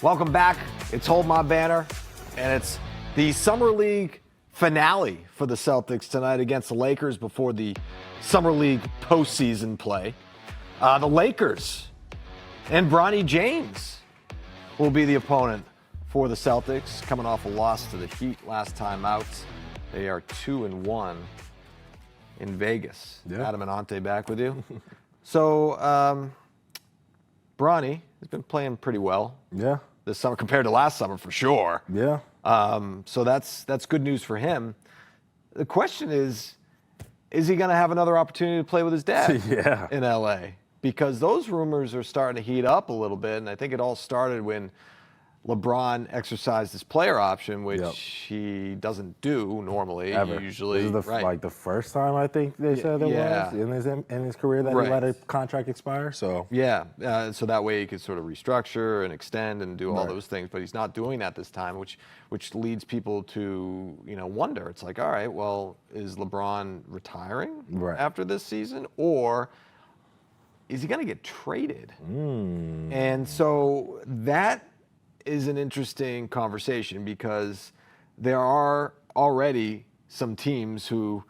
Welcome back. It's Hold My Banner, and it's the Summer League finale for the Celtics tonight against the Lakers before the Summer League postseason play. The Lakers and Bronny James will be the opponent for the Celtics, coming off a loss to the Heat last time out. They are 2-1 in Vegas. Yeah. Adam and Ante back with you. So, Bronny has been playing pretty well. Yeah. This summer compared to last summer for sure. Yeah. So that's good news for him. The question is he going to have another opportunity to play with his dad Yeah. in LA? Because those rumors are starting to heat up a little bit, and I think it all started when LeBron exercised his player option, which he doesn't do normally. Ever. Usually, This is like the first time I think they said it was in his career that he let a contract expire. So so that way he could sort of restructure and extend and do all those things. But he's not doing that this time, which leads people to wonder. It's like, all right, well, is LeBron retiring after this season, or is he going to get traded? And so that is an interesting conversation because there are already some teams who,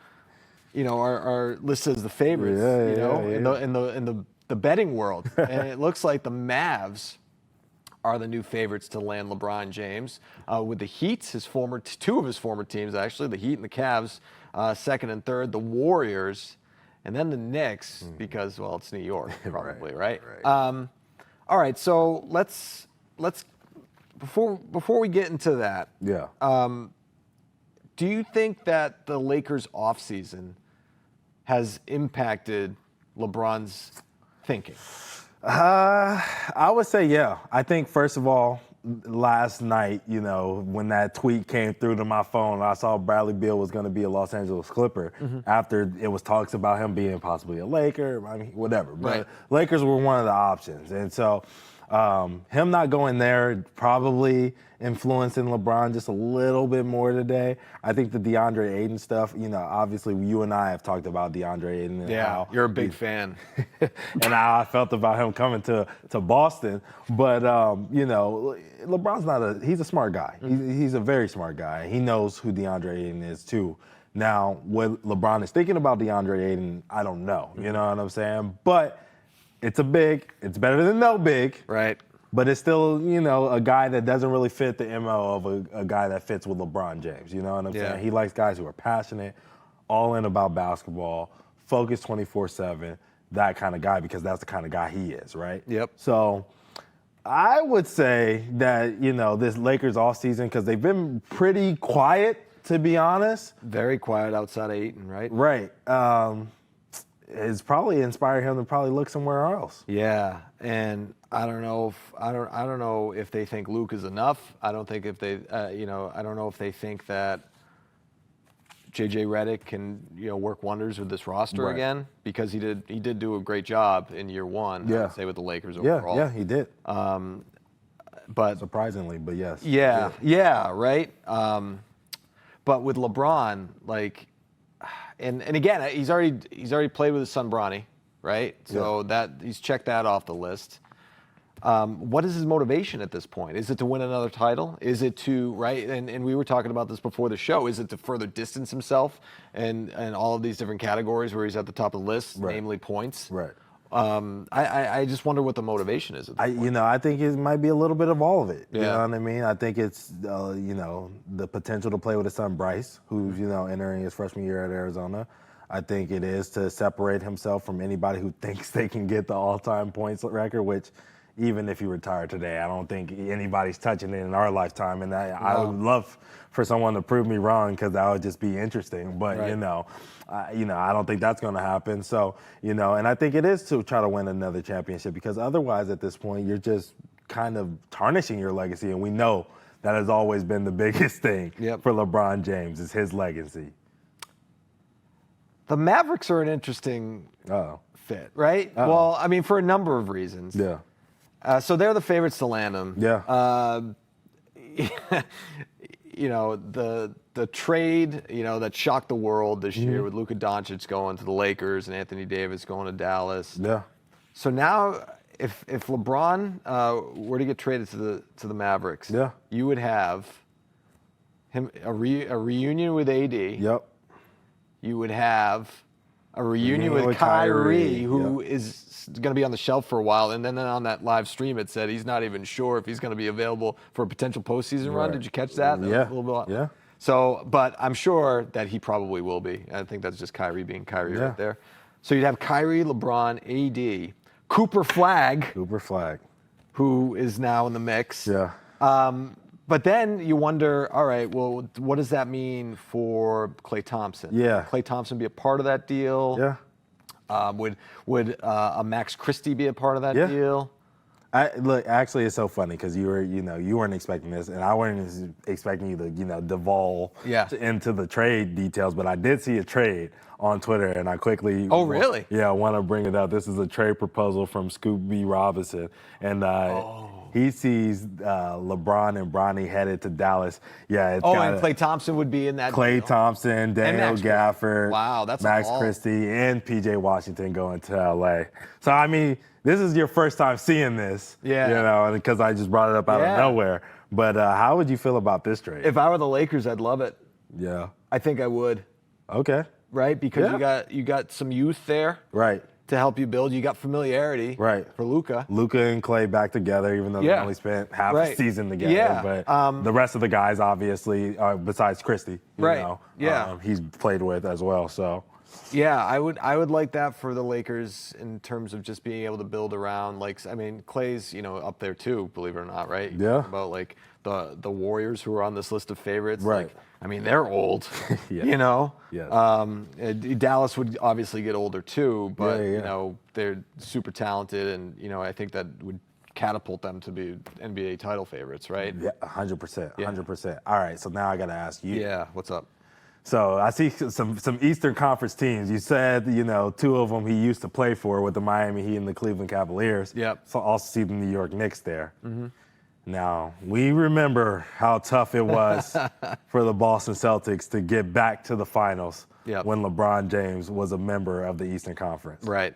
are listed as the favorites, in the betting world. And it looks like the Mavs are the new favorites to land LeBron James. With the Heat, two of his former teams actually, the Heat and the Cavs, second and third, the Warriors, and then the Knicks because, well, it's New York probably, right? All right, so let's before we get into that, do you think that the Lakers' offseason has impacted LeBron's thinking? I would say, yeah. I think, first of all, last night, when that tweet came through to my phone, I saw Bradley Beal was going to be a Los Angeles Clipper after it was talks about him being possibly a Laker, whatever. But Lakers were one of the options. And so him not going there probably influencing LeBron just a little bit more today. I think the Deandre Ayton stuff, obviously you and I have talked about Deandre Ayton. And how you're a big fan. And how I felt about him coming to Boston. But, LeBron's he's a smart guy. He's a very smart guy. He knows who Deandre Ayton is too. Now, what LeBron is thinking about Deandre Ayton, I don't know. You know what I'm saying? But it's a big. It's better than no big. Right. But it's still, a guy that doesn't really fit the MO of a guy that fits with LeBron James. You know what I'm saying? He likes guys who are passionate, all in about basketball, focused 24/7, that kind of guy, because that's the kind of guy he is, right? Yep. So I would say that, this Lakers offseason, because they've been pretty quiet, to be honest. Very quiet outside of Ayton, right? Right. It's probably inspired him to probably look somewhere else. Yeah, and I don't know if they think Luke is enough. I don't think if they, I don't know if they think that JJ Redick can, work wonders with this roster again, because he did do a great job in year one. I would say with the Lakers overall. Yeah, he did. But surprisingly, but yes. Yeah, right. But with LeBron, and again, he's already played with his son Bronny, right? So that he's checked that off the list. What is his motivation at this point? Is it to win another title? Is it to, right? And we were talking about this before the show. Is it to further distance himself and all of these different categories where he's at the top of the list, namely points? Right. I just wonder what the motivation is at this point. I think it might be a little bit of all of it. Yeah. You know what I mean? I think it's, the potential to play with his son Bryce, who's, entering his freshman year at Arizona. I think it is to separate himself from anybody who thinks they can get the all-time points record, which even if he retired today, I don't think anybody's touching it in our lifetime. And I would love for someone to prove me wrong, because that would just be interesting. But, I don't think that's going to happen. So, and I think it is to try to win another championship, because otherwise at this point, you're just kind of tarnishing your legacy. And we know that has always been the biggest thing for LeBron James, is his legacy. The Mavericks are an interesting fit, right? Well, I mean, for a number of reasons. Yeah. So they're the favorites to land him. Yeah. The trade, that shocked the world this year with Luka Doncic going to the Lakers and Anthony Davis going to Dallas. Yeah. So now if LeBron were to get traded to the Mavericks, Yeah. you would have him a reunion with AD. Yep. You would have a reunion Reunion with with Kyrie, Kyrie, who is going to be on the shelf for a while. And then on that live stream, it said he's not even sure if he's going to be available for a potential postseason run. Right. Did you catch that? Yeah. A little bit. Yeah. So, but I'm sure that he probably will be. I think that's just Kyrie being Kyrie right there. So you'd have Kyrie, LeBron, AD, Cooper Flag, who is now in the mix. Yeah. But then you wonder, all right, well, what does that mean for Klay Thompson? Yeah. Klay Thompson be a part of that deal? Yeah. Would a Max Christie be a part of that Yeah. deal? Look, actually, it's so funny because you weren't expecting this, and I wasn't expecting you to, divulge into the trade details. But I did see a trade on Twitter, and I quickly. Oh, really? I want to bring it up. This is a trade proposal from Scoop B. Robinson, and he sees LeBron and Bronny headed to Dallas. Yeah. It's and Klay Thompson would be in that. Klay deal. Thompson, Daniel Gafford, wow, that's Max Christie, and PJ Washington going to LA. So I mean. This is your first time seeing this, because I just brought it up out of nowhere. But how would you feel about this trade? If I were the Lakers, I'd love it. Yeah. I think I would. Okay. Right? Because you got some youth there. Right. To help you build. You got familiarity. Right. For Luka. Luka and Klay back together, even though they only spent half the season together. Yeah. But the rest of the guys, obviously, besides Christie, he's played with as well. So. Yeah, I would like that for the Lakers in terms of just being able to build around. Clay's up there too, believe it or not, right? Yeah. About the Warriors who are on this list of favorites. Right. They're old. Yeah. Dallas would obviously get older too, but they're super talented, and I think that would catapult them to be NBA title favorites, right? Yeah, 100%. 100%. All right, so now I got to ask you. Yeah. What's up? So I see some Eastern Conference teams. You said, two of them he used to play for with the Miami Heat and the Cleveland Cavaliers. Yep. So also see the New York Knicks there. Mm-hmm. Now, we remember how tough it was for the Boston Celtics to get back to the finals when LeBron James was a member of the Eastern Conference. Right.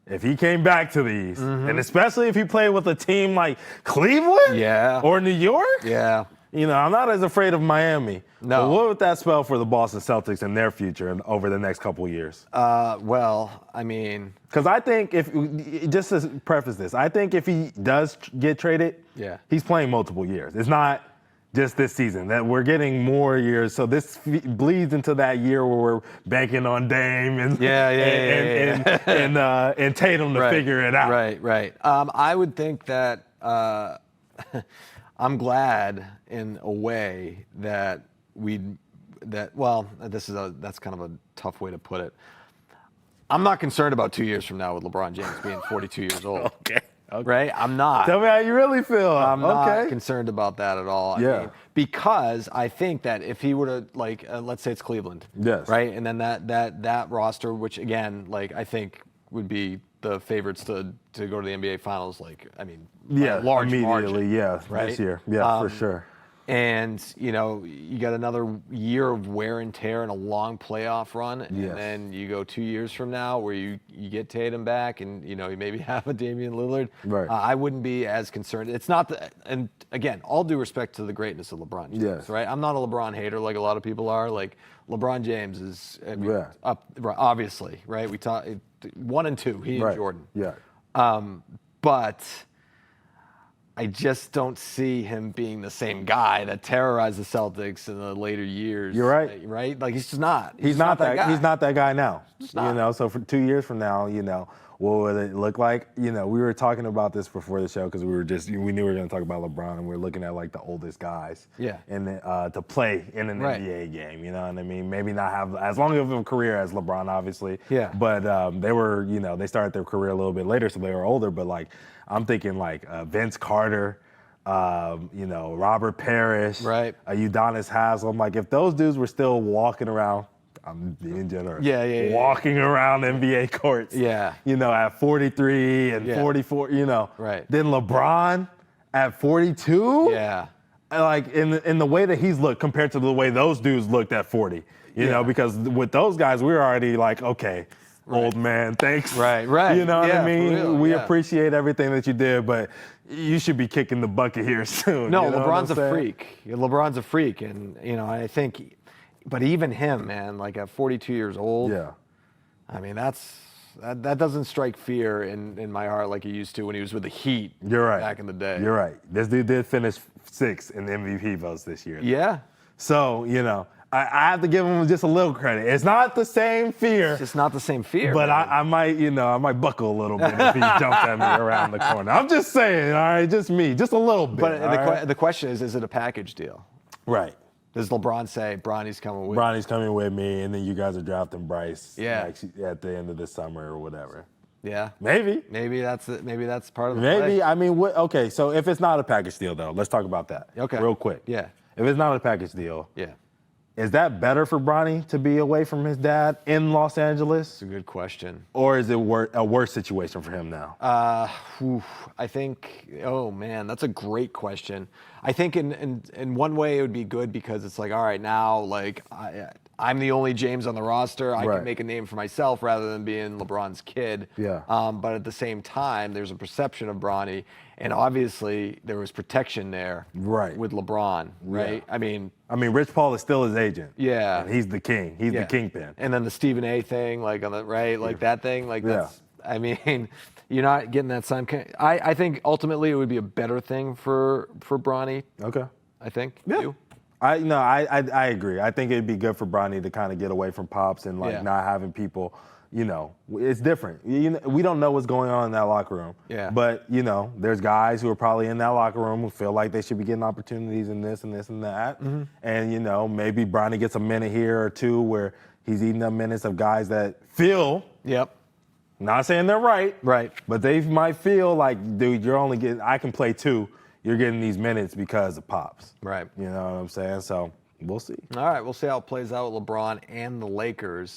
If he came back to the East, and especially if he played with a team like Cleveland or New York, I'm not as afraid of Miami. No. But what would that spell for the Boston Celtics and their future over the next couple of years? Because I think just to preface this, I think if he does get traded, he's playing multiple years. It's not just this season that we're getting more years. So this bleeds into that year where we're banking on Dame and and Tatum to figure it out. Right. I would think that. I'm glad in a way that that's kind of a tough way to put it. I'm not concerned about 2 years from now with LeBron James being 42 years old. Okay. Right? I'm not. Tell me how you really feel. I'm not concerned about that at all. Because I think that if he were to, let's say it's Cleveland. Yes. Right? And then that roster, which again, I think would be the favorites to go to the NBA Finals, large margin, right? This year, for sure. And you got another year of wear and tear and a long playoff run, and then you go 2 years from now where you get Tatum back, and you maybe have a Damian Lillard. Right. I wouldn't be as concerned. It's not and again, all due respect to the greatness of LeBron James, right? I'm not a LeBron hater like a lot of people are. LeBron James is up, obviously, right? We talk 1 and 2, he and Jordan. Yeah. But I just don't see him being the same guy that terrorized the Celtics in the later years. You're right. Right? He's just not. He's not that guy. He's not that guy now. Just not. So for 2 years from now, what would it look like? We were talking about this before the show because we knew we were going to talk about LeBron, and we were looking at the oldest guys. And to play in an NBA game, you know what I mean? Maybe not have as long of a career as LeBron, obviously. Yeah. But they were, they started their career a little bit later, so they were older. But I'm thinking Vince Carter, Robert Parrish, Udonis Haslem. If those dudes were still walking around. I'm being generous. Walking around NBA courts. At 43 and 44, Right. Then LeBron at 42. Yeah. In the way that he's looked compared to the way those dudes looked at 40. Because with those guys, we were already okay, old man. Thanks. Right. You know what Yeah, I mean? for real, We yeah. appreciate everything that you did, but you should be kicking the bucket here soon. No, you know LeBron's what a I'm saying? freak. LeBron's a freak, and I think, but even him, man, like at 42 years old. Yeah. I mean, that doesn't strike fear in my heart like he used to when he was with the Heat. You're right. Back in the day. You're right. This dude did finish 6th in the MVP votes this year. Yeah. So, I have to give him just a little credit. It's not the same fear. It's just not the same fear. But man. I might buckle a little bit if he jumped at me around the corner. I'm just saying, all right, just me, just a little bit. But the question is it a package deal? Right. Does LeBron say Bronny's coming with? Bronny's coming with me, and then you guys are drafting Bryce Yeah. at the end of the summer or whatever. Yeah. Maybe. Maybe that's it. Maybe that's part of the Maybe. play. I mean, okay, so if it's not a package deal, though, let's talk about that. Okay. Real quick. Yeah. If it's not a package deal, Yeah. is that better for Bronny to be away from his dad in Los Angeles? It's a good question. Or is it a worse situation for him now? I think, oh man, that's a great question. I think in one way it would be good because it's like, all right, now like I'm the only James on the roster. I Right. can make a name for myself rather than being LeBron's kid. Yeah. But at the same time, there's a perception of Bronny, and obviously there was protection there. Right. With LeBron, right? Yeah. I mean, Rich Paul is still his agent. Yeah. And he's the king. He's the yeah. kingpin. And then the Stephen A. thing, like on the right, like that thing, like Yeah. that's. I mean, you're not getting that same. I think ultimately it would be a better thing for Bronny. Okay. I think. Yeah. You? I agree. I think it'd be good for Bronny to kind of get away from Pops and Yeah. not having people, it's different. We don't know what's going on in that locker room. Yeah. But, there's guys who are probably in that locker room who feel like they should be getting opportunities in this and this and that. Mm-hmm. And, maybe Bronny gets a minute here or two where he's eating up minutes of guys that feel, Yep. not saying they're right, Right. but they might feel like, dude, you're only getting, I can play 2. You're getting these minutes because of Pops. Right. You know what I'm saying? So we'll see. All right. We'll see how it plays out with LeBron and the Lakers.